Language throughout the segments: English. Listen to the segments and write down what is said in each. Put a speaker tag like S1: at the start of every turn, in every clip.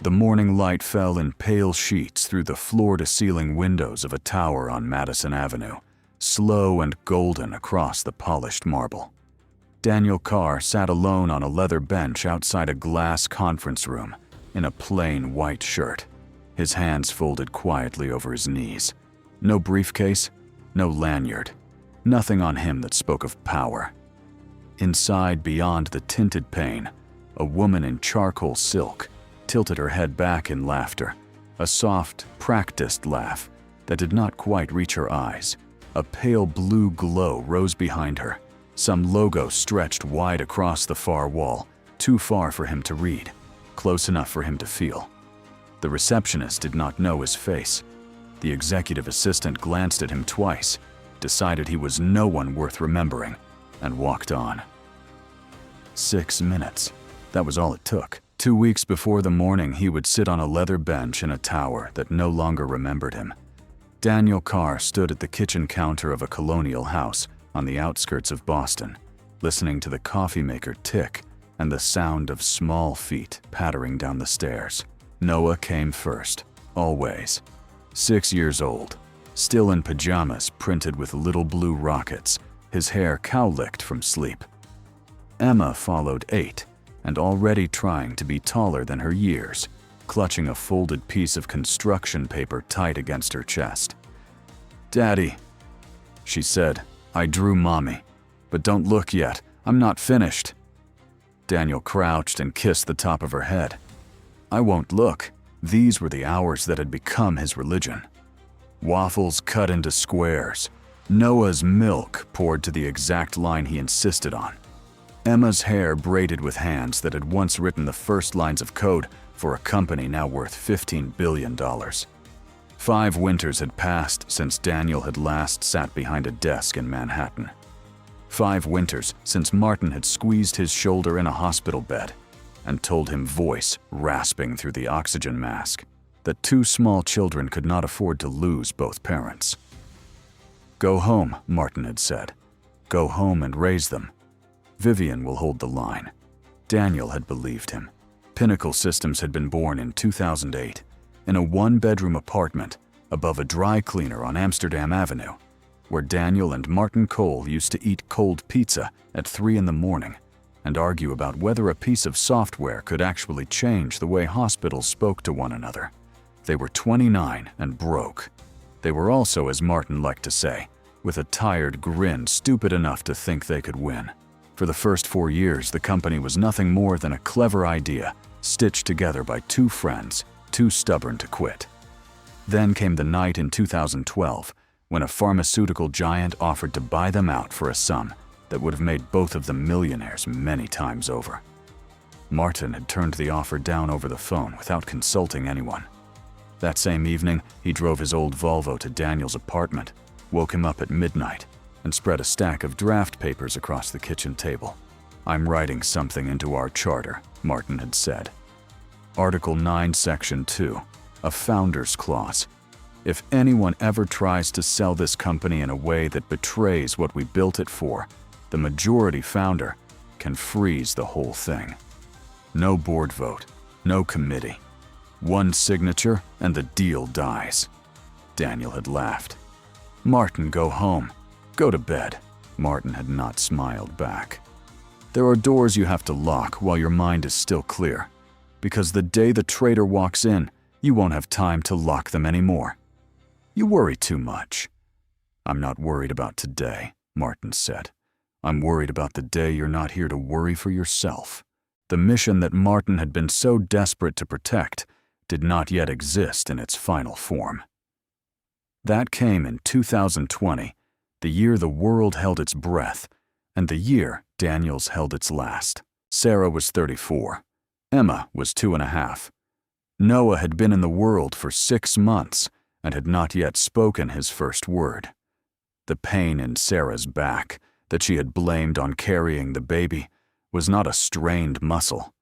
S1: The morning light fell in pale sheets through the floor-to-ceiling windows of a tower on Madison Avenue, slow and golden across the polished marble. Daniel Carr sat alone on a leather bench outside a glass conference room in a plain white shirt, his hands folded quietly over his knees. No briefcase, no lanyard, nothing on him that spoke of power. Inside, beyond the tinted pane, a woman in charcoal silk tilted her head back in laughter, a soft, practiced laugh that did not quite reach her eyes. A pale blue glow rose behind her, some logo stretched wide across the far wall, too far for him to read, close enough for him to feel. The receptionist did not know his face. The executive assistant glanced at him twice, decided he was no one worth remembering, and walked on. 6 minutes. That was all it took. 2 weeks before the morning he would sit on a leather bench in a tower that no longer remembered him. Daniel Carr stood at the kitchen counter of a colonial house on the outskirts of Boston, listening to the coffee maker tick and the sound of small feet pattering down the stairs. Noah came first, always. 6 years old, still in pajamas printed with little blue rockets, his hair cowlicked from sleep. Emma followed 8, and already trying to be taller than her years, clutching a folded piece of construction paper tight against her chest. "Daddy," she said, "I drew Mommy, but don't look yet, I'm not finished." Daniel crouched and kissed the top of her head. "I won't look." These were the hours that had become his religion. Waffles cut into squares, Noah's milk poured to the exact line he insisted on, Emma's hair braided with hands that had once written the first lines of code for a company now worth $15 billion. 5 winters had passed since Daniel had last sat behind a desk in Manhattan. 5 winters since Martin had squeezed his shoulder in a hospital bed and told him, voice rasping through the oxygen mask, that 2 small children could not afford to lose both parents. "Go home," Martin had said. "Go home and raise them. Vivian will hold the line." Daniel had believed him. Pinnacle Systems had been born in 2008 in a 1-bedroom apartment above a dry cleaner on Amsterdam Avenue, where Daniel and Martin Cole used to eat cold pizza at 3 in the morning and argue about whether a piece of software could actually change the way hospitals spoke to one another. They were 29 and broke. They were also, as Martin liked to say, with a tired grin, stupid enough to think they could win. For the first 4 years, the company was nothing more than a clever idea stitched together by 2 friends, too stubborn to quit. Then came the night in 2012 when a pharmaceutical giant offered to buy them out for a sum that would have made both of them millionaires many times over. Martin had turned the offer down over the phone without consulting anyone. That same evening, he drove his old Volvo to Daniel's apartment, woke him up at midnight, and spread a stack of draft papers across the kitchen table. "I'm writing something into our charter," Martin had said. Article 9, Section 2, a founder's clause. If anyone ever tries to sell this company in a way that betrays what we built it for, the majority founder can freeze the whole thing. No board vote, no committee. 1 signature and the deal dies. Daniel had laughed. "Martin, go home. Go to bed." Martin had not smiled back. "There are doors you have to lock while your mind is still clear, because the day the traitor walks in, you won't have time to lock them anymore. You worry too much." "I'm not worried about today," Martin said. "I'm worried about the day you're not here to worry for yourself." The mission that Martin had been so desperate to protect did not yet exist in its final form. That came in 2020, the year the world held its breath, and the year Daniel's held its last. Sarah was 34. Emma was 2.5. Noah had been in the world for 6 months and had not yet spoken his first word. The pain in Sarah's back, that she had blamed on carrying the baby, was not a strained muscle.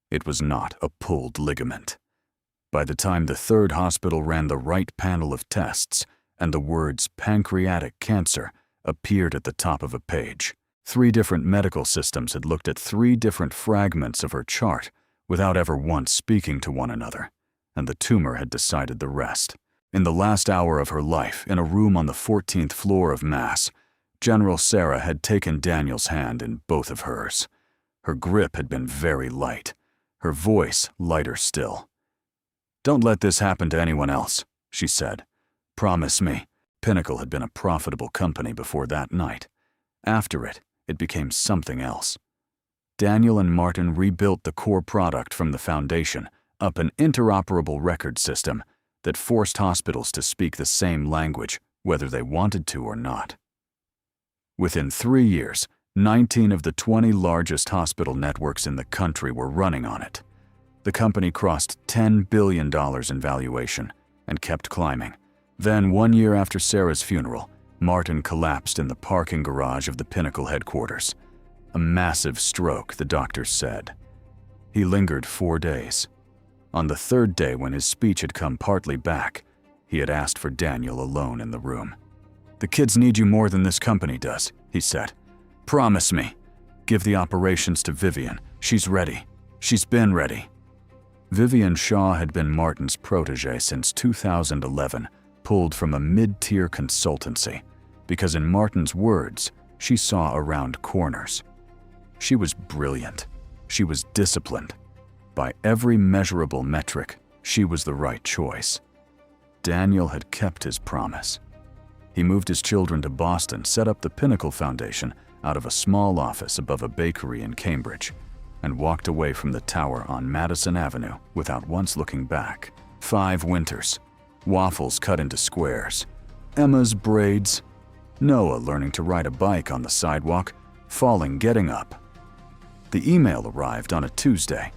S1: It was not a pulled ligament. By the time the 3rd hospital ran the right panel of tests and the words pancreatic cancer appeared at the top of a page, 3 different medical systems had looked at 3 different fragments of her chart without ever once speaking to one another, and the tumor had decided the rest. In the last hour of her life, in a room on the 14th floor of Mass, General Sarah had taken Daniel's hand in both of hers. Her grip had been very light, her voice lighter still. "Don't let this happen to anyone else," she said. "Promise me." Pinnacle had been a profitable company before that night. After it, it became something else. Daniel and Martin rebuilt the core product from the foundation up an interoperable record system that forced hospitals to speak the same language, whether they wanted to or not. Within 3 years, 19 of the 20 largest hospital networks in the country were running on it. The company crossed $10 billion in valuation and kept climbing. Then, 1 year after Sarah's funeral, Martin collapsed in the parking garage of the Pinnacle headquarters. A massive stroke, the doctors said. He lingered 4 days. On the 3rd day, when his speech had come partly back, he had asked for Daniel alone in the room. "The kids need you more than this company does," he said. "Promise me. Give the operations to Vivian. She's ready. She's been ready." Vivian Shaw had been Martin's protege since 2011, pulled from a mid-tier consultancy, because in Martin's words, she saw around corners. She was brilliant. She was disciplined. By every measurable metric, she was the right choice. Daniel had kept his promise. He moved his children to Boston, set up the Pinnacle Foundation out of a small office above a bakery in Cambridge, and walked away from the tower on Madison Avenue without once looking back. 5 winters. Waffles cut into squares. Emma's braids. Noah learning to ride a bike on the sidewalk, falling getting up. The email arrived on a Tuesday.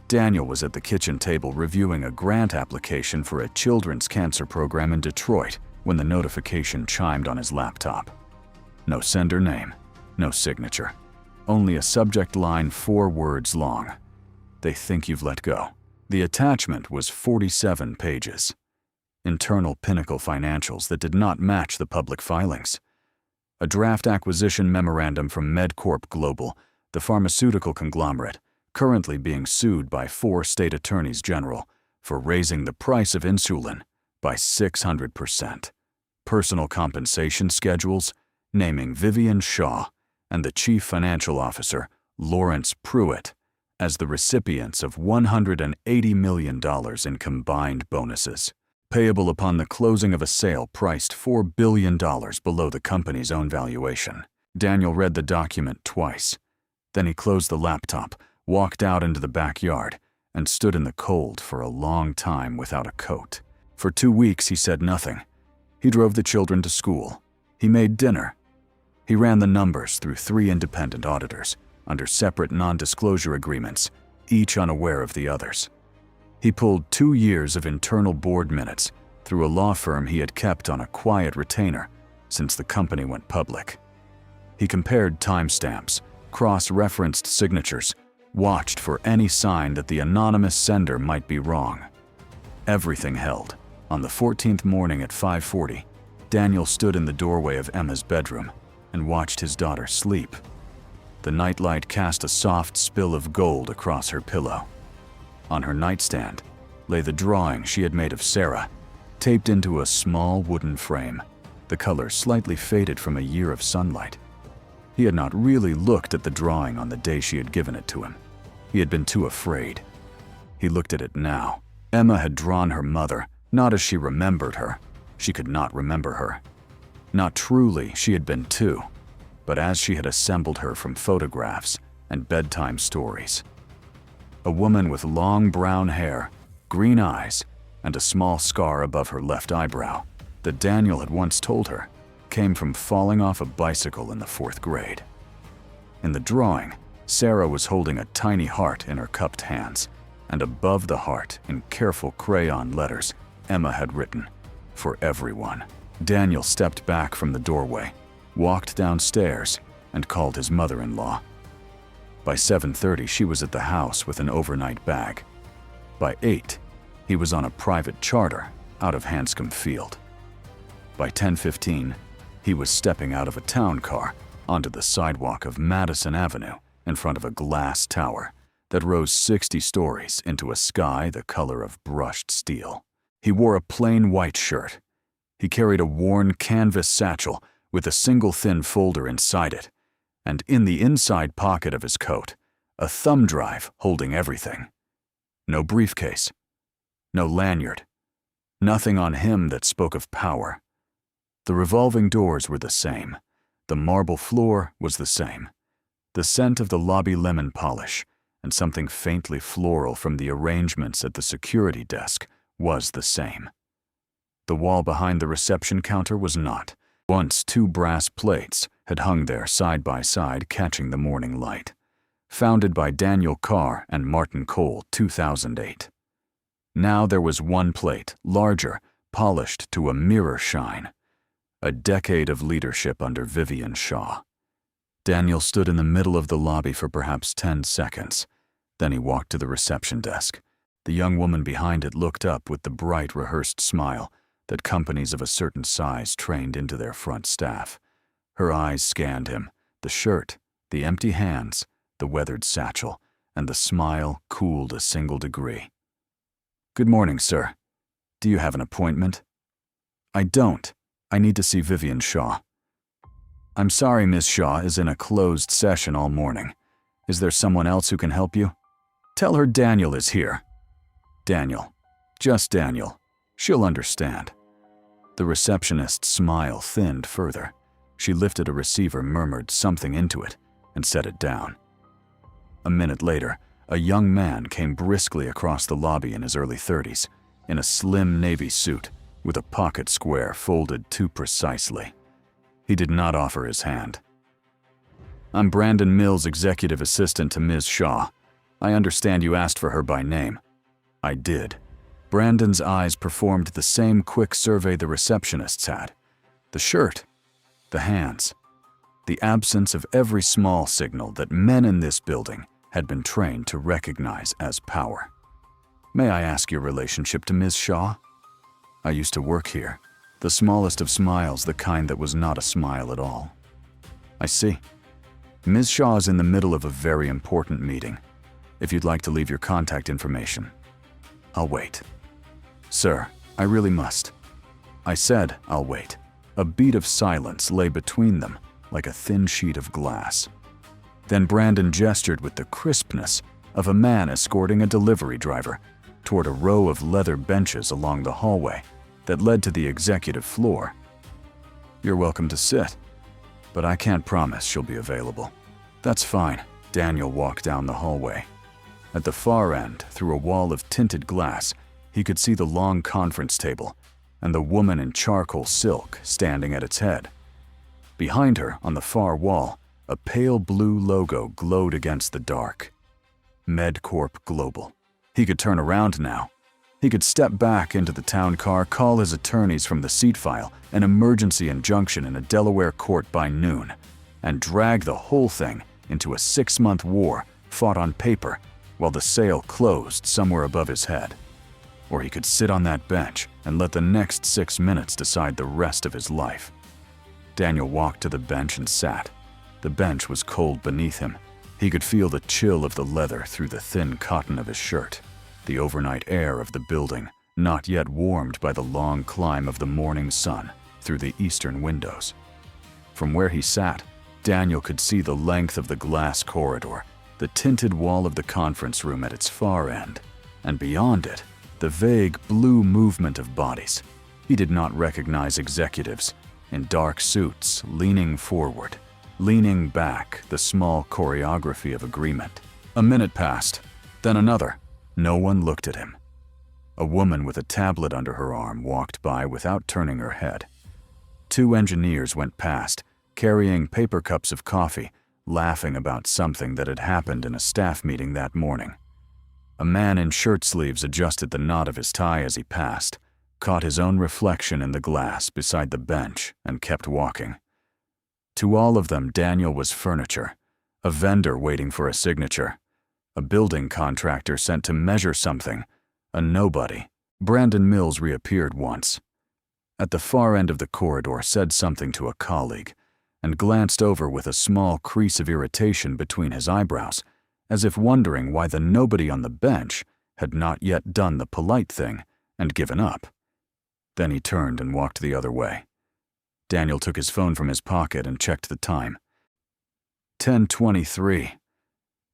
S1: Daniel was at the kitchen table reviewing a grant application for a children's cancer program in Detroit when the notification chimed on his laptop. No sender name, no signature. Only a subject line 4 words long. "They think you've let go." The attachment was 47 pages. Internal Pinnacle financials that did not match the public filings. A draft acquisition memorandum from MedCorp Global, the pharmaceutical conglomerate, currently being sued by 4 state attorneys general for raising the price of insulin by 600%. Personal compensation schedules, naming Vivian Shaw and the chief financial officer, Lawrence Pruitt, as the recipients of $180 million in combined bonuses, payable upon the closing of a sale priced $4 billion below the company's own valuation. Daniel read the document twice. Then he closed the laptop, walked out into the backyard, and stood in the cold for a long time without a coat. For 2 weeks he said nothing. He drove the children to school. He made dinner. He ran the numbers through 3 independent auditors, under separate non-disclosure agreements, each unaware of the others. He pulled 2 years of internal board minutes through a law firm he had kept on a quiet retainer since the company went public. He compared timestamps, cross-referenced signatures, watched for any sign that the anonymous sender might be wrong. Everything held. On the 14th morning at 5:40, Daniel stood in the doorway of Emma's bedroom and watched his daughter sleep. The nightlight cast a soft spill of gold across her pillow. On her nightstand lay the drawing she had made of Sarah, taped into a small wooden frame, the color slightly faded from a year of sunlight. He had not really looked at the drawing on the day she had given it to him. He had been too afraid. He looked at it now. Emma had drawn her mother, not as she remembered her. She could not remember her. Not truly, she had been too, but as she had assembled her from photographs and bedtime stories. A woman with long brown hair, green eyes, and a small scar above her left eyebrow that Daniel had once told her came from falling off a bicycle in the 4th grade. In the drawing, Sarah was holding a tiny heart in her cupped hands, and above the heart, in careful crayon letters, Emma had written, "For everyone." Daniel stepped back from the doorway, walked downstairs, and called his mother-in-law. By 7:30, she was at the house with an overnight bag. By 8, he was on a private charter out of Hanscom Field. By 10:15, he was stepping out of a town car onto the sidewalk of Madison Avenue in front of a glass tower that rose 60 stories into a sky the color of brushed steel. He wore a plain white shirt. He carried a worn canvas satchel with a single thin folder inside it, and in the inside pocket of his coat, a thumb drive holding everything. No briefcase. No lanyard. Nothing on him that spoke of power. The revolving doors were the same. The marble floor was the same. The scent of the lobby lemon polish and something faintly floral from the arrangements at the security desk was the same. The wall behind the reception counter was not. Once 2 brass plates had hung there side by side, catching the morning light. Founded by Daniel Carr and Martin Cole, 2008. Now there was 1 plate, larger, polished to a mirror shine. A decade of leadership under Vivian Shaw. Daniel stood in the middle of the lobby for perhaps 10 seconds. Then he walked to the reception desk. The young woman behind it looked up with the bright, rehearsed smile that companies of a certain size trained into their front staff. Her eyes scanned him, the shirt, the empty hands, the weathered satchel, and the smile cooled a single degree. "Good morning, sir. Do you have an appointment?" "I don't. I need to see Vivian Shaw." "I'm sorry, Miss Shaw is in a closed session all morning. Is there someone else who can help you?" "Tell her Daniel is here." "Daniel. Just Daniel. She'll understand." The receptionist's smile thinned further. She lifted a receiver, murmured something into it, and set it down. A minute later, a young man came briskly across the lobby in his early 30s, in a slim navy suit, with a pocket square folded too precisely. He did not offer his hand. "I'm Brandon Mills, executive assistant to Ms. Shaw. I understand you asked for her by name." "I did." Brandon's eyes performed the same quick survey the receptionists had. The shirt, the hands, the absence of every small signal that men in this building had been trained to recognize as power. "May I ask your relationship to Ms. Shaw?" "I used to work here." The smallest of smiles, the kind that was not a smile at all. "I see. Ms. Shaw is in the middle of a very important meeting. If you'd like to leave your contact information." "I'll wait." "Sir, I really must." "I said I'll wait." A bead of silence lay between them, like a thin sheet of glass. Then Brandon gestured with the crispness of a man escorting a delivery driver toward a row of leather benches along the hallway that led to the executive floor. "You're welcome to sit, but I can't promise she'll be available." "That's fine." Daniel walked down the hallway. At the far end, through a wall of tinted glass, he could see the long conference table and the woman in charcoal silk standing at its head. Behind her, on the far wall, a pale blue logo glowed against the dark. MedCorp Global. He could turn around now. He could step back into the town car, call his attorneys from the seat file an emergency injunction in a Delaware court by noon, and drag the whole thing into a 6-month war fought on paper while the sale closed somewhere above his head. Or he could sit on that bench and let the next 6 minutes decide the rest of his life. Daniel walked to the bench and sat. The bench was cold beneath him. He could feel the chill of the leather through the thin cotton of his shirt, the overnight air of the building, not yet warmed by the long climb of the morning sun through the eastern windows. From where he sat, Daniel could see the length of the glass corridor, the tinted wall of the conference room at its far end, and beyond it, the vague blue movement of bodies. He did not recognize executives in dark suits leaning forward, leaning back, the small choreography of agreement. A minute passed, then another. No one looked at him. A woman with a tablet under her arm walked by without turning her head. 2 engineers went past, carrying paper cups of coffee, laughing about something that had happened in a staff meeting that morning. A man in shirt sleeves adjusted the knot of his tie as he passed, caught his own reflection in the glass beside the bench, and kept walking. To all of them, Daniel was furniture, a vendor waiting for a signature, a building contractor sent to measure something, a nobody. Brandon Mills reappeared once. At the far end of the corridor, said something to a colleague, and glanced over with a small crease of irritation between his eyebrows as if wondering why the nobody on the bench had not yet done the polite thing and given up. Then he turned and walked the other way. Daniel took his phone from his pocket and checked the time. 10:23.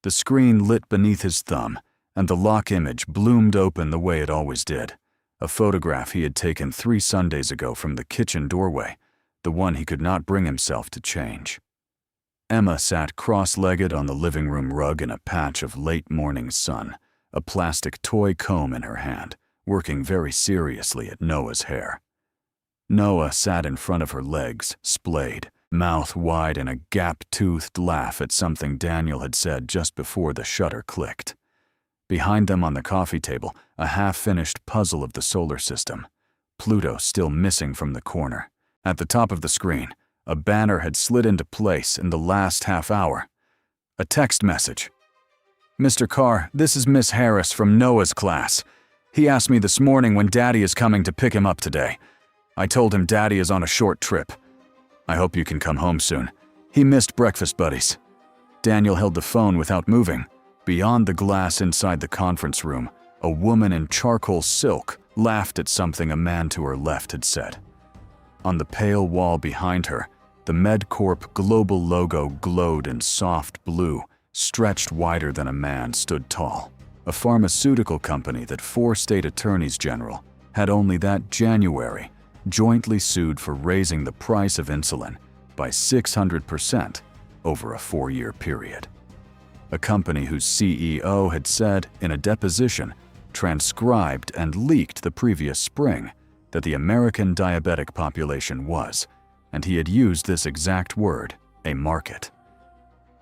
S1: The screen lit beneath his thumb, and the lock image bloomed open the way it always did, a photograph he had taken 3 Sundays ago from the kitchen doorway, the one he could not bring himself to change. Emma sat cross-legged on the living room rug in a patch of late morning sun, a plastic toy comb in her hand, working very seriously at Noah's hair. Noah sat in front of her legs, splayed, mouth wide in a gap-toothed laugh at something Daniel had said just before the shutter clicked. Behind them on the coffee table, a half-finished puzzle of the solar system, Pluto still missing from the corner. At the top of the screen, a banner had slid into place in the last half hour. A text message. "Mr. Carr, this is Miss Harris from Noah's class. He asked me this morning when Daddy is coming to pick him up today. I told him Daddy is on a short trip. I hope you can come home soon. He missed breakfast buddies." Daniel held the phone without moving. Beyond the glass inside the conference room, a woman in charcoal silk laughed at something a man to her left had said. On the pale wall behind her, the MedCorp global logo glowed in soft blue, stretched wider than a man stood tall. A pharmaceutical company that 4 state attorneys general had only that January jointly sued for raising the price of insulin by 600% over a 4-year period. A company whose CEO had said in a deposition, transcribed and leaked the previous spring, that the American diabetic population was, and he had used this exact word, a market.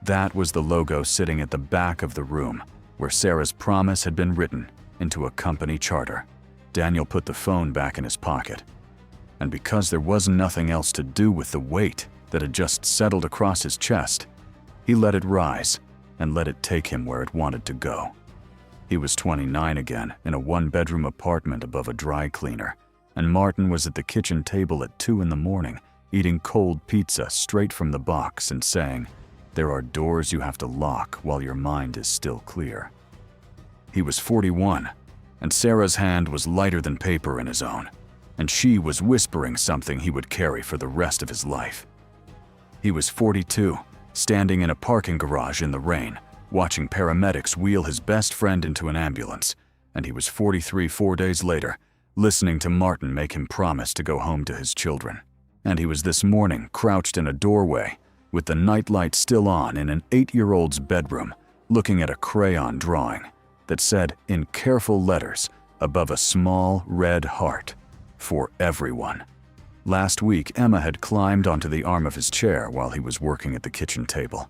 S1: That was the logo sitting at the back of the room, where Sarah's promise had been written into a company charter. Daniel put the phone back in his pocket. And because there was nothing else to do with the weight that had just settled across his chest, he let it rise and let it take him where it wanted to go. He was 29 again in a 1-bedroom apartment above a dry cleaner, and Martin was at the kitchen table at 2 in the morning, eating cold pizza straight from the box and saying, "There are doors you have to lock while your mind is still clear." He was 41, and Sarah's hand was lighter than paper in his own, and she was whispering something he would carry for the rest of his life. He was 42, standing in a parking garage in the rain, watching paramedics wheel his best friend into an ambulance, and he was 43 4 days later, listening to Martin make him promise to go home to his children. And he was this morning crouched in a doorway, with the nightlight still on in an 8-year-old's bedroom, looking at a crayon drawing that said in careful letters above a small red heart, "For everyone." Last week, Emma had climbed onto the arm of his chair while he was working at the kitchen table.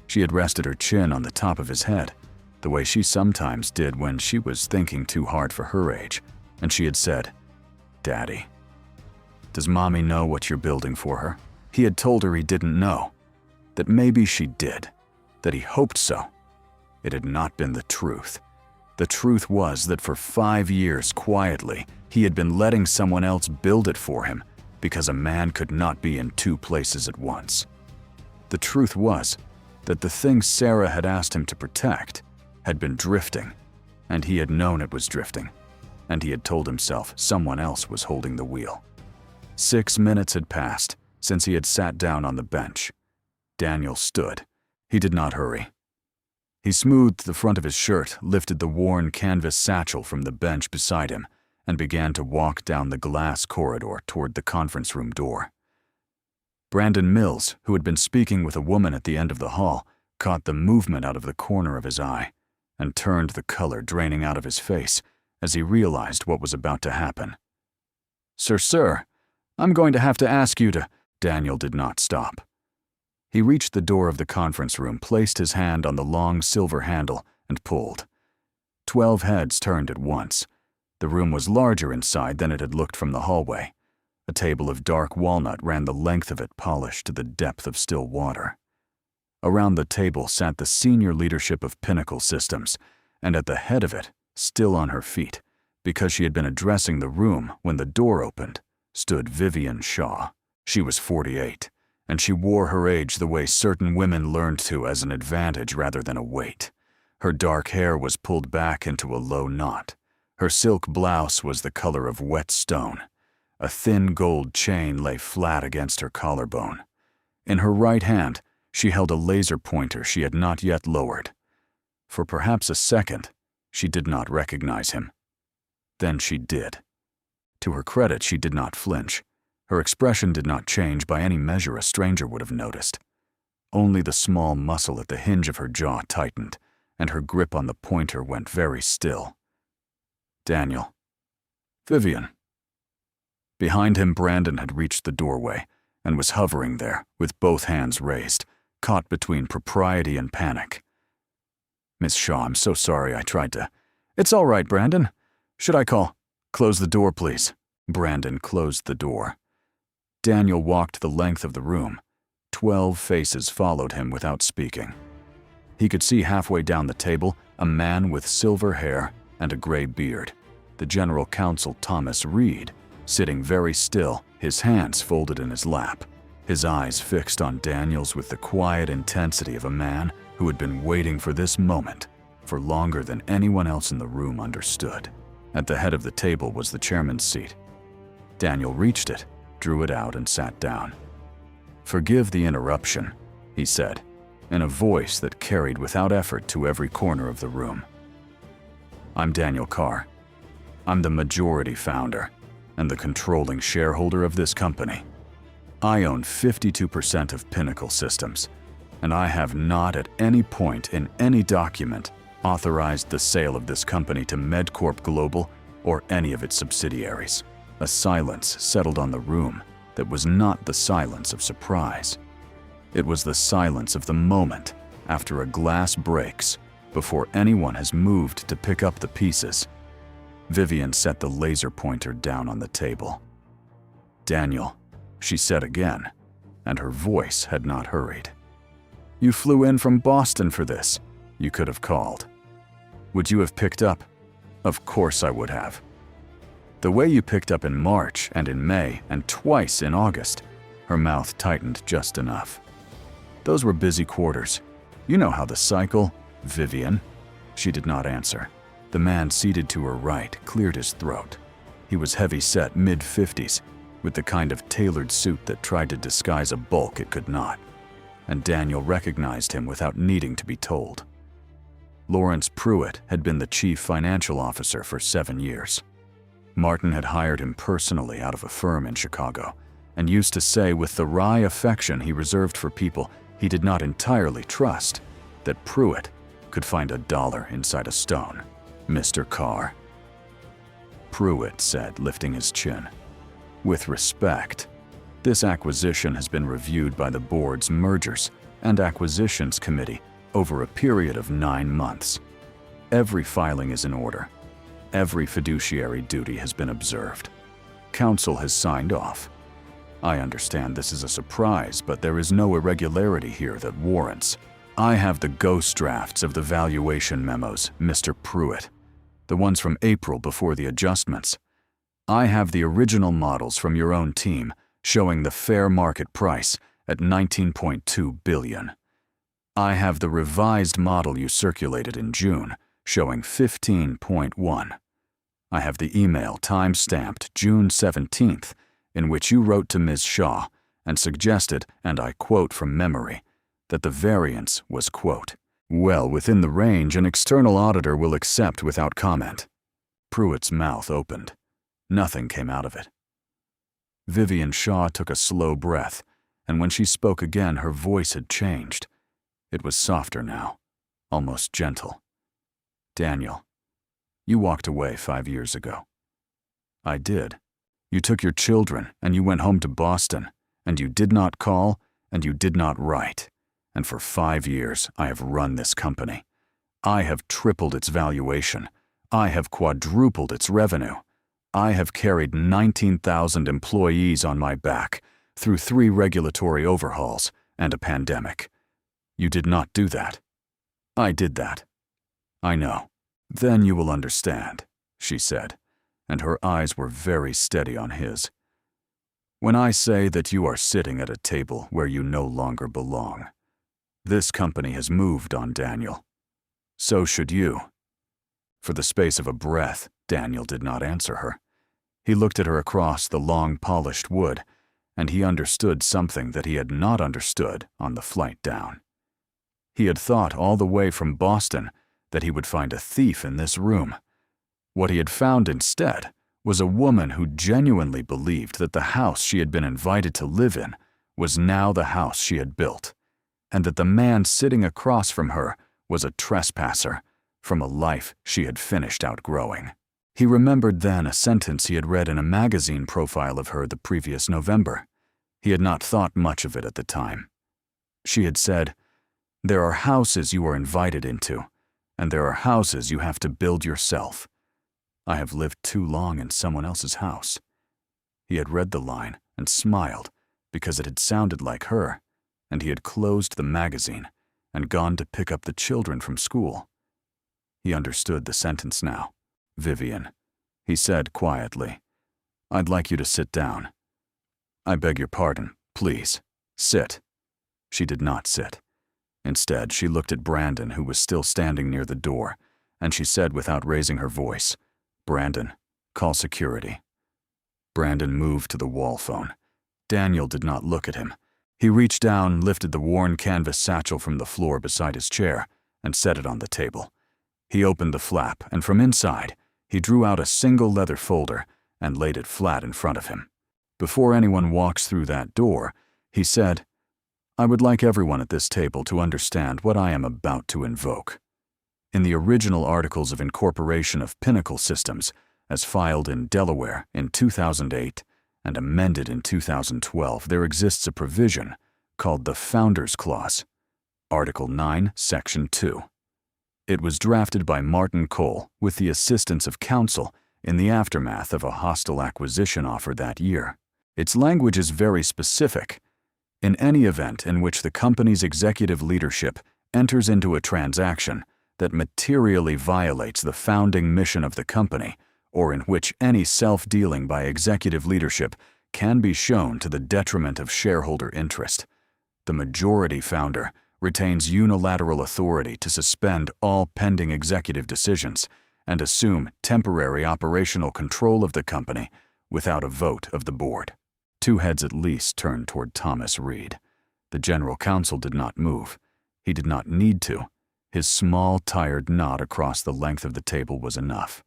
S1: She had rested her chin on the top of his head, the way she sometimes did when she was thinking too hard for her age, and she had said, "Daddy, does Mommy know what you're building for her?" He had told her he didn't know, that maybe she did, that he hoped so. It had not been the truth. The truth was that for 5 years, quietly, he had been letting someone else build it for him because a man could not be in 2 places at once. The truth was that the thing Sarah had asked him to protect had been drifting, and he had known it was drifting, and he had told himself someone else was holding the wheel. 6 minutes had passed since he had sat down on the bench. Daniel stood. He did not hurry. He smoothed the front of his shirt, lifted the worn canvas satchel from the bench beside him, and began to walk down the glass corridor toward the conference room door. Brandon Mills, who had been speaking with a woman at the end of the hall, caught the movement out of the corner of his eye and turned the color draining out of his face as he realized what was about to happen. Sir, I'm going to have to ask you to—" Daniel did not stop. He reached the door of the conference room, placed his hand on the long silver handle, and pulled. 12 heads turned at once. The room was larger inside than it had looked from the hallway. A table of dark walnut ran the length of it, polished to the depth of still water. Around the table sat the senior leadership of Pinnacle Systems, and at the head of it, still on her feet, because she had been addressing the room when the door opened, stood Vivian Shaw. She was 48, and she wore her age the way certain women learned to, as an advantage rather than a weight. Her dark hair was pulled back into a low knot. Her silk blouse was the color of wet stone. A thin gold chain lay flat against her collarbone. In her right hand, she held a laser pointer she had not yet lowered. For perhaps a second, she did not recognize him. Then she did. To her credit, she did not flinch. Her expression did not change by any measure a stranger would have noticed. Only the small muscle at the hinge of her jaw tightened, and her grip on the pointer went very still. Daniel. Vivian. Behind him, Brandon had reached the doorway and was hovering there with both hands raised, caught between propriety and panic. Miss Shaw, I'm so sorry I tried to. It's all right, Brandon. Should I call? Close the door, please. Brandon closed the door. Daniel walked the length of the room. 12 faces followed him without speaking. He could see halfway down the table a man with silver hair and a gray beard, the General Counsel Thomas Reed, sitting very still, his hands folded in his lap, his eyes fixed on Daniel's with the quiet intensity of a man who had been waiting for this moment for longer than anyone else in the room understood. At the head of the table was the chairman's seat. Daniel reached it, drew it out, and sat down. "Forgive the interruption," he said, in a voice that carried without effort to every corner of the room. "I'm Daniel Carr. I'm the majority founder and the controlling shareholder of this company. I own 52% of Pinnacle Systems, and I have not at any point in any document authorized the sale of this company to MedCorp Global or any of its subsidiaries." A silence settled on the room that was not the silence of surprise. It was the silence of the moment after a glass breaks before anyone has moved to pick up the pieces. Vivian set the laser pointer down on the table. "Daniel," she said again, and her voice had not hurried. "You flew in from Boston for this. You could have called. Would you have picked up? Of course I would have. The way you picked up in March and in May and twice in August," her mouth tightened just enough. "Those were busy quarters. You know how the cycle..." "Vivian?" She did not answer. The man seated to her right cleared his throat. He was heavy-set, mid-50s, with the kind of tailored suit that tried to disguise a bulk it could not, and Daniel recognized him without needing to be told. Lawrence Pruitt had been the chief financial officer for 7 years. Martin had hired him personally out of a firm in Chicago, and used to say with the wry affection he reserved for people he did not entirely trust, that Pruitt could find a dollar inside a stone. "Mr. Carr," Pruitt said, lifting his chin. "With respect, this acquisition has been reviewed by the board's Mergers and Acquisitions Committee over a period of 9 months. Every filing is in order. Every fiduciary duty has been observed. Counsel has signed off. I understand this is a surprise, but there is no irregularity here that warrants. I have the ghost drafts of the valuation memos, Mr. Pruitt, the ones from April before the adjustments. I have the original models from your own team showing the fair market price at $19.2 billion. I have the revised model you circulated in June showing 15.1. I have the email time-stamped June 17th in which you wrote to Ms. Shaw and suggested, and I quote from memory, that the variance was, quote, "well within the range an external auditor will accept without comment." Pruitt's mouth opened. Nothing came out of it. Vivian Shaw took a slow breath, and when she spoke again her voice had changed. It was softer now, almost gentle. "Daniel, you walked away 5 years ago." "I did. You took your children and you went home to Boston, and you did not call and you did not write. And for 5 years I have run this company. I have tripled its valuation. I have quadrupled its revenue. I have carried 19,000 employees on my back through 3 regulatory overhauls and a pandemic. You did not do that. I did that. I know. Then you will understand," she said, and her eyes were very steady on his. When I say that you are sitting at a table where you no longer belong, this company has moved on Daniel. So should you. For the space of a breath, Daniel did not answer her. He looked at her across the long polished wood, and he understood something that he had not understood on the flight down. He had thought all the way from Boston that he would find a thief in this room. What he had found instead was a woman who genuinely believed that the house she had been invited to live in was now the house she had built, and that the man sitting across from her was a trespasser from a life she had finished outgrowing. He remembered then a sentence he had read in a magazine profile of her the previous November. He had not thought much of it at the time. She had said, "There are houses you are invited into, and there are houses you have to build yourself. I have lived too long in someone else's house." He had read the line and smiled because it had sounded like her, and he had closed the magazine and gone to pick up the children from school. He understood the sentence now. "Vivian," he said quietly, "I'd like you to sit down." "I beg your pardon, please. Sit." She did not sit. Instead, she looked at Brandon, who was still standing near the door, and she said without raising her voice, "Brandon, call security." Brandon moved to the wall phone. Daniel did not look at him. He reached down, lifted the worn canvas satchel from the floor beside his chair, and set it on the table. He opened the flap, and from inside, he drew out a single leather folder and laid it flat in front of him. "Before anyone walks through that door," he said, "I would like everyone at this table to understand what I am about to invoke. In the original Articles of Incorporation of Pinnacle Systems, as filed in Delaware in 2008 and amended in 2012, there exists a provision called the Founders Clause, Article 9, Section 2. It was drafted by Martin Cole with the assistance of counsel in the aftermath of a hostile acquisition offer that year. Its language is very specific. In any event in which the company's executive leadership enters into a transaction that materially violates the founding mission of the company, or in which any self-dealing by executive leadership can be shown to the detriment of shareholder interest, the majority founder retains unilateral authority to suspend all pending executive decisions and assume temporary operational control of the company without a vote of the board." Two heads at least turned toward Thomas Reed. The general counsel did not move. He did not need to. His small, tired nod across the length of the table was enough.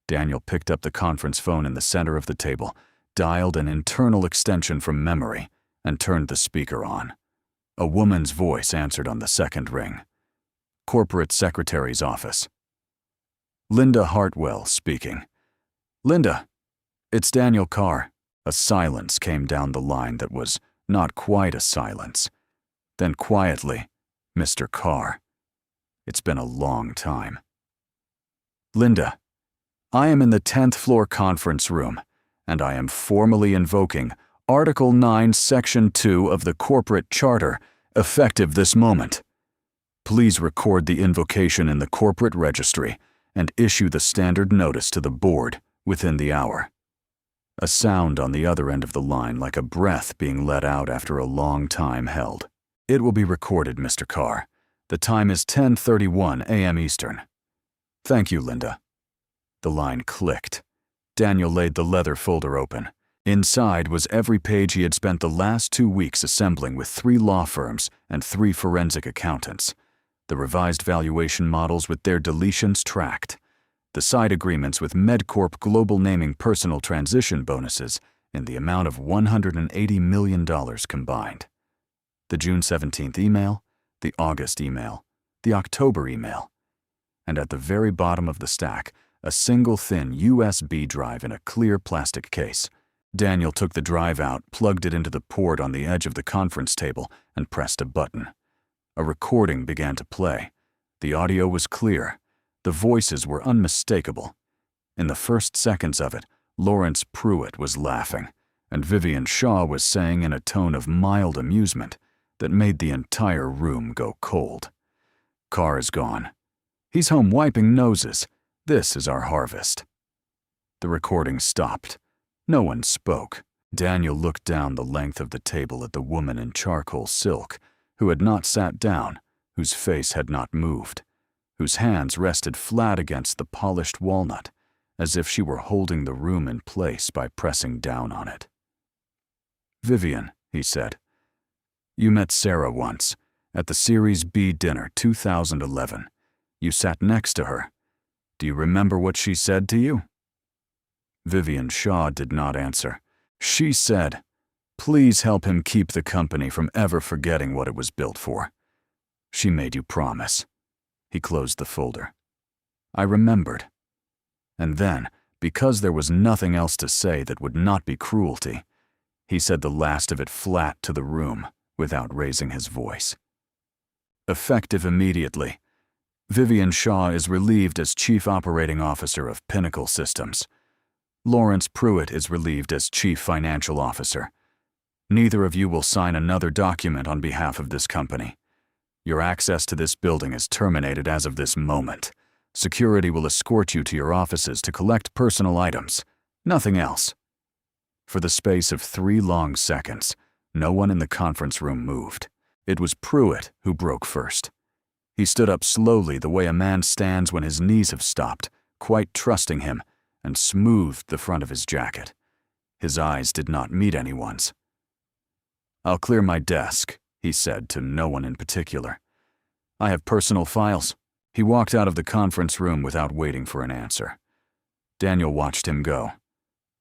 S1: Daniel picked up the conference phone in the center of the table, dialed an internal extension from memory, and turned the speaker on. A woman's voice answered on the second ring. "Corporate Secretary's office." "Linda Hartwell speaking." "Linda, it's Daniel Carr." A silence came down the line that was not quite a silence. Then quietly, "Mr. Carr, it's been a long time." "Linda, I am in the 10th floor conference room, and I am formally invoking Article 9, Section 2 of the Corporate Charter, effective this moment. Please record the invocation in the corporate registry and issue the standard notice to the board within the hour." A sound on the other end of the line like a breath being let out after a long time held. "It will be recorded, Mr. Carr. The time is 10:31 a.m. Eastern." "Thank you, Linda." The line clicked. Daniel laid the leather folder open. Inside was every page he had spent the last 2 weeks assembling with 3 law firms and 3 forensic accountants. The revised valuation models with their deletions tracked. The side agreements with MedCorp Global naming personal transition bonuses in the amount of $180 million combined. The June 17th email, the August email, the October email. And at the very bottom of the stack, a single thin USB drive in a clear plastic case. Daniel took the drive out, plugged it into the port on the edge of the conference table, and pressed a button. A recording began to play. The audio was clear. The voices were unmistakable. In the first seconds of it, Lawrence Pruitt was laughing, and Vivian Shaw was saying in a tone of mild amusement that made the entire room go cold. "Carr is gone. He's home wiping noses. This is our harvest." The recording stopped. No one spoke. Daniel looked down the length of the table at the woman in charcoal silk, who had not sat down, whose face had not moved, whose hands rested flat against the polished walnut, as if she were holding the room in place by pressing down on it. "Vivian," he said, "you met Sarah once, at the Series B dinner 2011. You sat next to her. Do you remember what she said to you?" Vivian Shaw did not answer. She said, "Please help him keep the company from ever forgetting what it was built for. She made you promise." He closed the folder. "I remembered." And then, because there was nothing else to say that would not be cruelty, he said the last of it flat to the room without raising his voice. "Effective immediately. Vivian Shaw is relieved as Chief Operating Officer of Pinnacle Systems. Lawrence Pruitt is relieved as Chief Financial Officer. Neither of you will sign another document on behalf of this company. Your access to this building is terminated as of this moment. Security will escort you to your offices to collect personal items. Nothing else." For the space of 3 long seconds, no one in the conference room moved. It was Pruitt who broke first. He stood up slowly the way a man stands when his knees have stopped, quite trusting him, and smoothed the front of his jacket. His eyes did not meet anyone's. "I'll clear my desk," he said to no one in particular. "I have personal files." He walked out of the conference room without waiting for an answer. Daniel watched him go.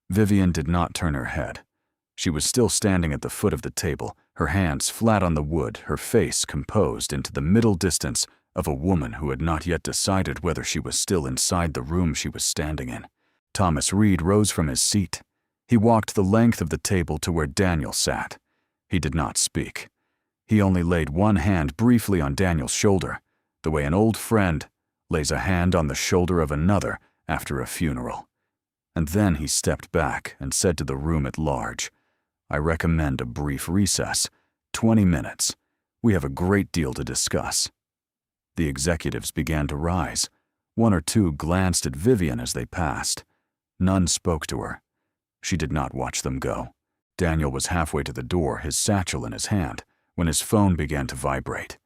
S1: Vivian did not turn her head. She was still standing at the foot of the table, her hands flat on the wood, her face composed into the middle distance of a woman who had not yet decided whether she was still inside the room she was standing in. Thomas Reed rose from his seat. He walked the length of the table to where Daniel sat. He did not speak. He only laid one hand briefly on Daniel's shoulder, the way an old friend lays a hand on the shoulder of another after a funeral. And then he stepped back and said to the room at large, "I recommend a brief recess, 20 minutes. We have a great deal to discuss." The executives began to rise. 1 or 2 glanced at Vivian as they passed. None spoke to her. She did not watch them go. Daniel was halfway to the door, his satchel in his hand, when his phone began to vibrate.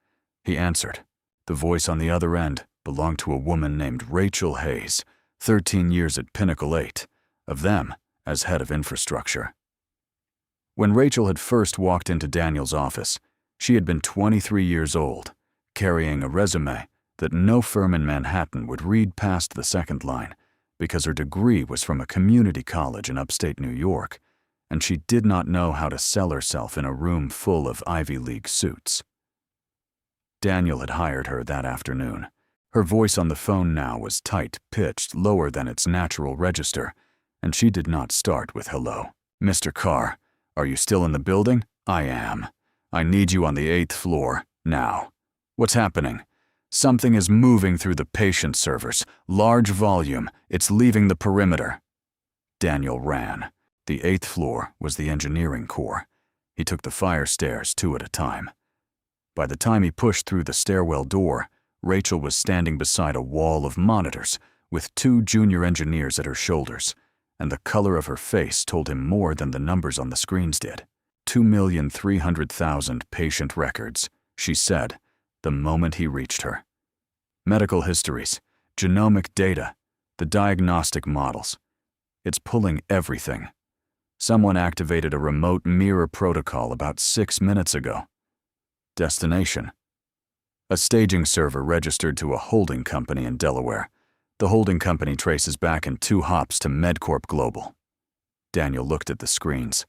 S1: He answered. The voice on the other end belonged to a woman named Rachel Hayes, 13 years at Pinnacle 8, of them as head of infrastructure. When Rachel had first walked into Daniel's office, she had been 23 years old, carrying a resume that no firm in Manhattan would read past the second line, because her degree was from a community college in upstate New York, and she did not know how to sell herself in a room full of Ivy League suits. Daniel had hired her that afternoon. Her voice on the phone now was tight-pitched, lower than its natural register, and she did not start with hello. "Mr. Carr, are you still in the building?" "I am. I need you on the 8th floor, now." "What's happening?" "Something is moving through the patient servers. Large volume. It's leaving the perimeter." Daniel ran. The 8th floor was the engineering core. He took the fire stairs 2 at a time. By the time he pushed through the stairwell door, Rachel was standing beside a wall of monitors with 2 junior engineers at her shoulders, and the color of her face told him more than the numbers on the screens did. 2,300,000 patient records, she said, the moment he reached her. Medical histories, genomic data, the diagnostic models. It's pulling everything. Someone activated a remote mirror protocol about 6 minutes ago. Destination: a staging server registered to a holding company in Delaware. The holding company traces back in 2 hops to MedCorp Global. Daniel looked at the screens.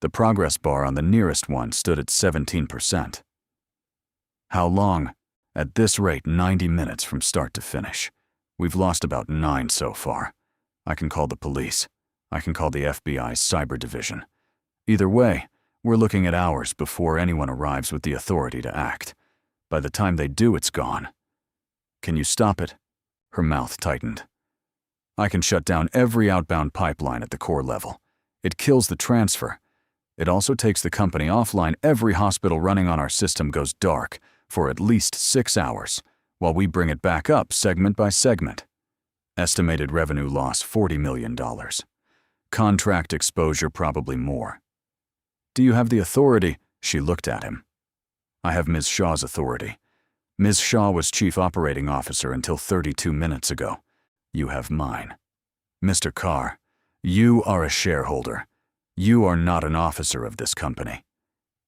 S1: The progress bar on the nearest one stood at 17%. How long? At this rate, 90 minutes from start to finish. We've lost about 9 so far. I can call the police. I can call the FBI's cyber division. Either way, we're looking at hours before anyone arrives with the authority to act. By the time they do, it's gone. Can you stop it? Her mouth tightened. I can shut down every outbound pipeline at the core level. It kills the transfer. It also takes the company offline. Every hospital running on our system goes dark for at least 6 hours, while we bring it back up segment by segment. Estimated revenue loss $40 million. Contract exposure, probably more. Do you have the authority? She looked at him. I have Ms. Shaw's authority. Ms. Shaw was chief operating officer until 32 minutes ago. You have mine. Mr. Carr, you are a shareholder. You are not an officer of this company.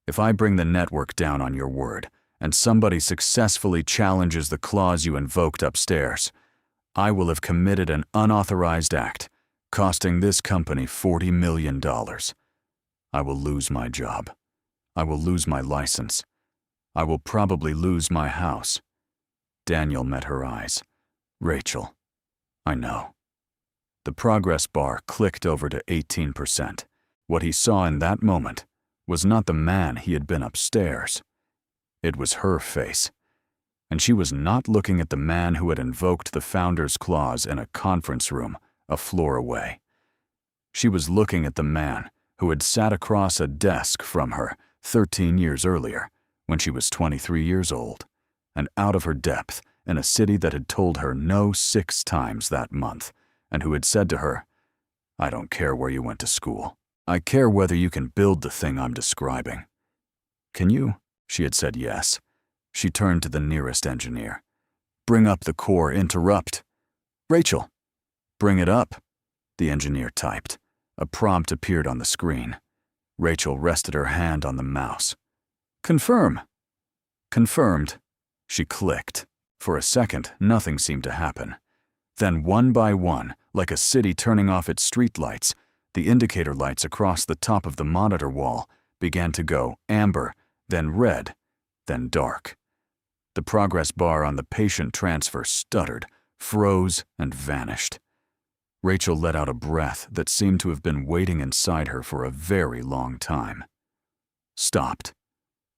S1: If I bring the network down on your word, and somebody successfully challenges the clause you invoked upstairs, I will have committed an unauthorized act, costing this company $40 million. I will lose my job. I will lose my license. I will probably lose my house. Daniel met her eyes. Rachel, I know. The progress bar clicked over to 18%. What he saw in that moment was not the man he had been upstairs. It was her face. And she was not looking at the man who had invoked the founder's clause in a conference room a floor away. She was looking at the man who had sat across a desk from her 13 years earlier, when she was 23 years old, and out of her depth in a city that had told her no 6 times that month, and who had said to her, I don't care where you went to school. I care whether you can build the thing I'm describing. Can you? She had said yes. She turned to the nearest engineer. Bring up the core, interrupt. Rachel. Bring it up, the engineer typed. A prompt appeared on the screen. Rachel rested her hand on the mouse. Confirm. Confirmed. She clicked. For a second, nothing seemed to happen. Then one by one, like a city turning off its streetlights, the indicator lights across the top of the monitor wall began to go amber, then red, then dark. The progress bar on the patient transfer stuttered, froze, and vanished. Rachel let out a breath that seemed to have been waiting inside her for a very long time. Stopped.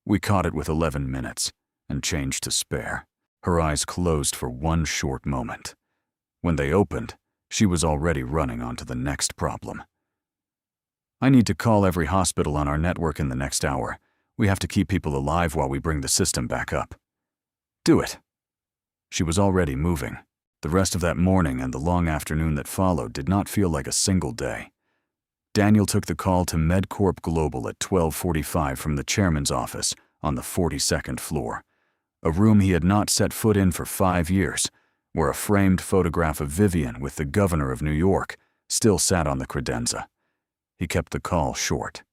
S1: We caught it with 11 minutes and changed to spare. Her eyes closed for one short moment. When they opened, she was already running on to the next problem. I need to call every hospital on our network in the next hour. We have to keep people alive while we bring the system back up. Do it. She was already moving. The rest of that morning and the long afternoon that followed did not feel like a single day. Daniel took the call to MedCorp Global at 12:45 from the chairman's office on the 42nd floor, a room he had not set foot in for 5 years, where a framed photograph of Vivian with the governor of New York still sat on the credenza. He kept the call short.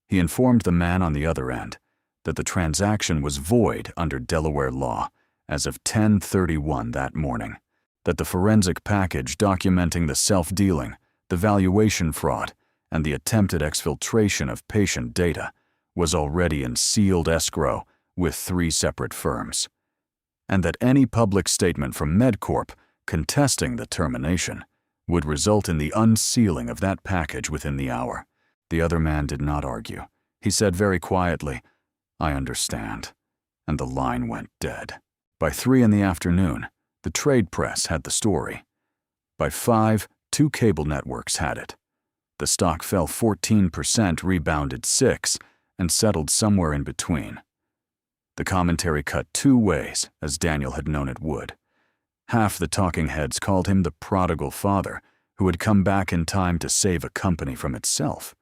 S1: He informed the man on the other end that the transaction was void under Delaware law as of 10:31 that morning, that the forensic package documenting the self-dealing, the valuation fraud, and the attempted exfiltration of patient data was already in sealed escrow with 3 separate firms, and that any public statement from MedCorp contesting the termination would result in the unsealing of that package within the hour. The other man did not argue. He said very quietly, I understand, and the line went dead. By 3 in the afternoon, the trade press had the story. By 5, 2 cable networks had it. The stock fell 14%, rebounded 6%, and settled somewhere in between. The commentary cut 2 ways, as Daniel had known it would. Half the talking heads called him the prodigal father who had come back in time to save a company from itself.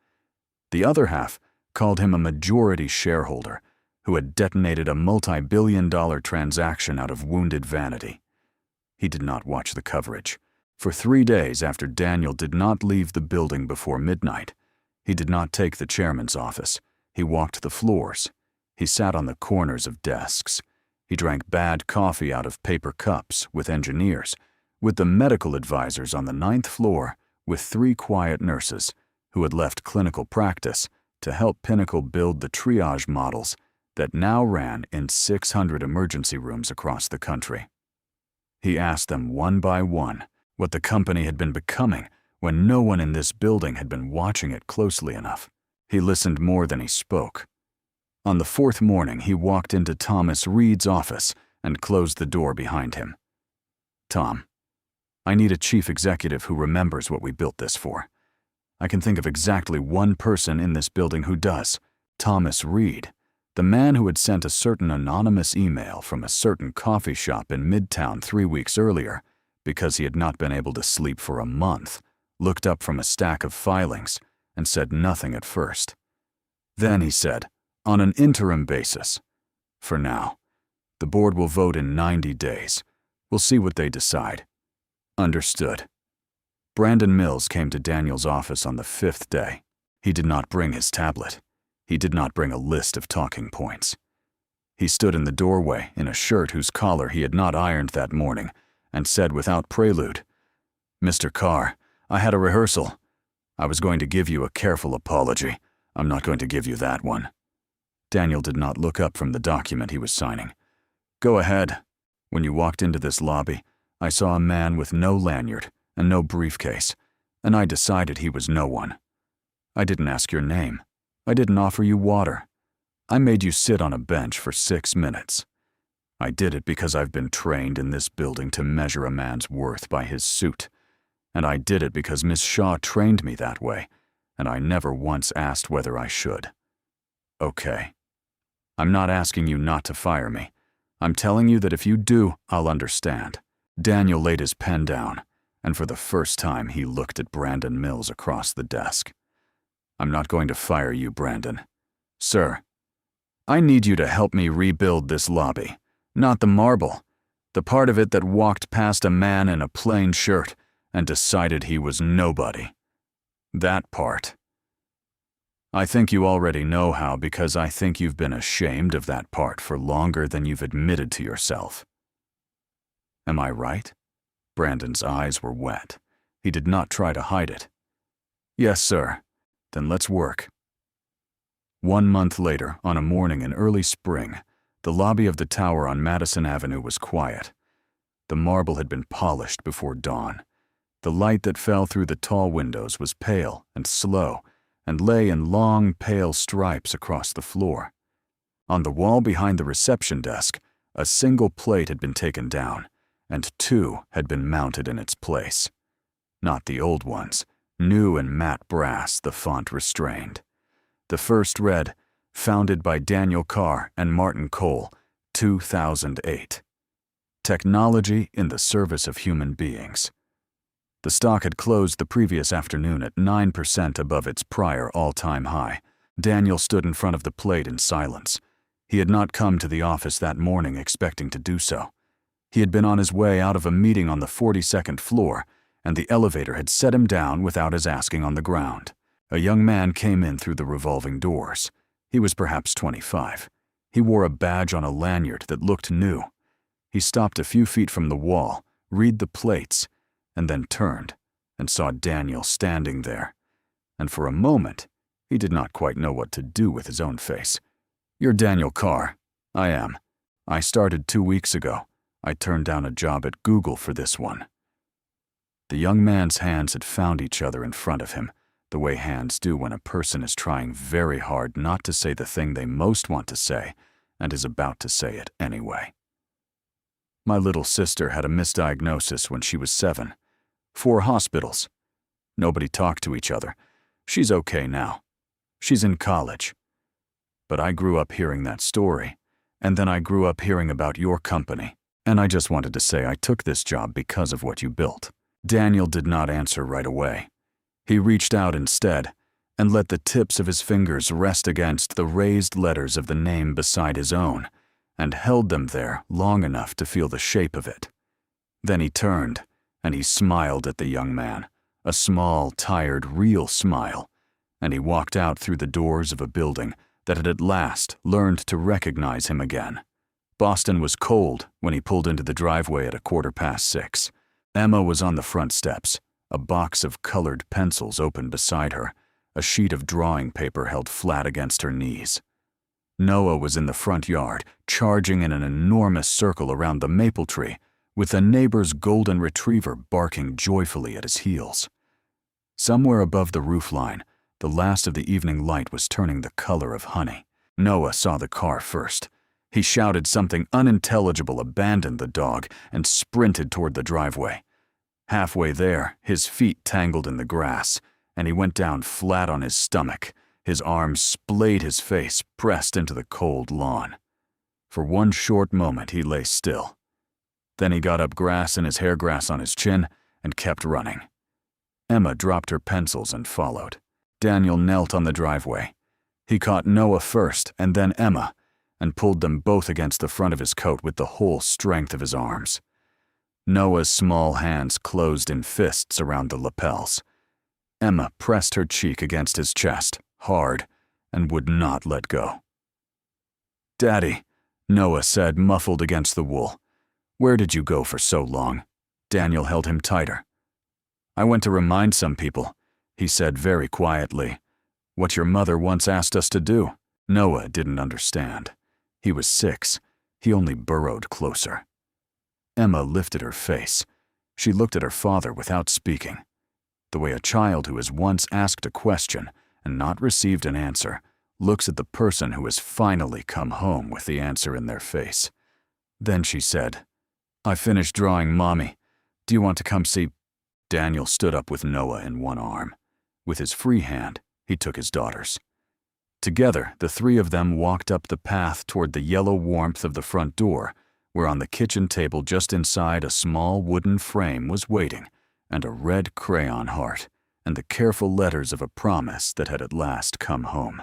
S1: The other half called him a majority shareholder who had detonated a multi-billion-dollar transaction out of wounded vanity. He did not watch the coverage. For 3 days after Daniel did not leave the building before midnight, he did not take the chairman's office. He walked the floors. He sat on the corners of desks. He drank bad coffee out of paper cups with engineers, with the medical advisors on the 9th floor, with 3 quiet nurses who had left clinical practice to help Pinnacle build the triage models that now ran in 600 emergency rooms across the country. He asked them one by one what the company had been becoming when no one in this building had been watching it closely enough. He listened more than he spoke. On the 4th morning, he walked into Thomas Reed's office and closed the door behind him. Tom, I need a chief executive who remembers what we built this for. I can think of exactly one person in this building who does. Thomas Reed, the man who had sent a certain anonymous email from a certain coffee shop in Midtown 3 weeks earlier because he had not been able to sleep for a month looked up from a stack of filings, and said nothing at first. Then he said, "On an interim basis. For now. The board will vote in 90 days. We'll see what they decide." "Understood." Brandon Mills came to Daniel's office on the 5th day. He did not bring his tablet. He did not bring a list of talking points. He stood in the doorway in a shirt whose collar he had not ironed that morning and said without prelude, "Mr. Carr, I had a rehearsal. I was going to give you a careful apology. I'm not going to give you that one." Daniel did not look up from the document he was signing. "Go ahead. When you walked into this lobby, I saw a man with no lanyard and no briefcase, and I decided he was no one. I didn't ask your name. I didn't offer you water. I made you sit on a bench for 6 minutes. I did it because I've been trained in this building to measure a man's worth by his suit, and I did it because Miss Shaw trained me that way, and I never once asked whether I should. Okay. I'm not asking you not to fire me. I'm telling you that if you do, I'll understand." Daniel laid his pen down, and for the first time he looked at Brandon Mills across the desk. "I'm not going to fire you, Brandon. Sir, I need you to help me rebuild this lobby, not the marble, the part of it that walked past a man in a plain shirt and decided he was nobody. That part. I think you already know how because I think you've been ashamed of that part for longer than you've admitted to yourself. Am I right?" Brandon's eyes were wet. He did not try to hide it. "Yes, sir. Then let's work." 1 month later, on a morning in early spring, the lobby of the tower on Madison Avenue was quiet. The marble had been polished before dawn. The light that fell through the tall windows was pale and slow and lay in long, pale stripes across the floor. On the wall behind the reception desk, a single plate had been taken down, and 2 had been mounted in its place. Not the old ones, new in matte brass, the font restrained. The first read, "Founded by Daniel Carr and Martin Cole, 2008. Technology in the service of human beings." The stock had closed the previous afternoon at 9% above its prior all-time high. Daniel stood in front of the plate in silence. He had not come to the office that morning expecting to do so. He had been on his way out of a meeting on the 42nd floor, and the elevator had set him down without his asking on the ground. A young man came in through the revolving doors. He was perhaps 25. He wore a badge on a lanyard that looked new. He stopped a few feet from the wall, read the plates, and then turned and saw Daniel standing there. And for a moment, he did not quite know what to do with his own face. "You're Daniel Carr." "I am. I started 2 weeks ago. I turned down a job at Google for this one." The young man's hands had found each other in front of him, the way hands do when a person is trying very hard not to say the thing they most want to say and is about to say it anyway. "My little sister had a misdiagnosis when she was 7. 4 hospitals. Nobody talked to each other. She's okay now. She's in college. But I grew up hearing that story, and then I grew up hearing about your company, and I just wanted to say I took this job because of what you built." Daniel did not answer right away. He reached out instead and let the tips of his fingers rest against the raised letters of the name beside his own and held them there long enough to feel the shape of it. Then he turned and he smiled at the young man, a small, tired, real smile, and he walked out through the doors of a building that had at last learned to recognize him again. Boston was cold when he pulled into the driveway at 6:15. Emma was on the front steps, a box of colored pencils open beside her, a sheet of drawing paper held flat against her knees. Noah was in the front yard, charging in an enormous circle around the maple tree, with a neighbor's golden retriever barking joyfully at his heels. Somewhere above the roofline, the last of the evening light was turning the color of honey. Noah saw the car first. He shouted something unintelligible, abandoned the dog, and sprinted toward the driveway. Halfway there, his feet tangled in the grass, and he went down flat on his stomach. His arms splayed his face, pressed into the cold lawn. For one short moment, he lay still. Then he got up, grass and his hair grass on his chin, and kept running. Emma dropped her pencils and followed. Daniel knelt on the driveway. He caught Noah first and then Emma, and pulled them both against the front of his coat with the whole strength of his arms. Noah's small hands closed in fists around the lapels. Emma pressed her cheek against his chest, hard, and would not let go. "Daddy," Noah said, muffled against the wool. "Where did you go for so long?" Daniel held him tighter. "I went to remind some people," he said very quietly, "what your mother once asked us to do." Noah didn't understand. He was 6. He only burrowed closer. Emma lifted her face. She looked at her father without speaking. The way a child who has once asked a question and not received an answer looks at the person who has finally come home with the answer in their face. Then she said, "I finished drawing, Mommy. Do you want to come see?" Daniel stood up with Noah in one arm. With his free hand, he took his daughter's. Together, the three of them walked up the path toward the yellow warmth of the front door, where on the kitchen table just inside a small wooden frame was waiting, and a red crayon heart, and the careful letters of a promise that had at last come home.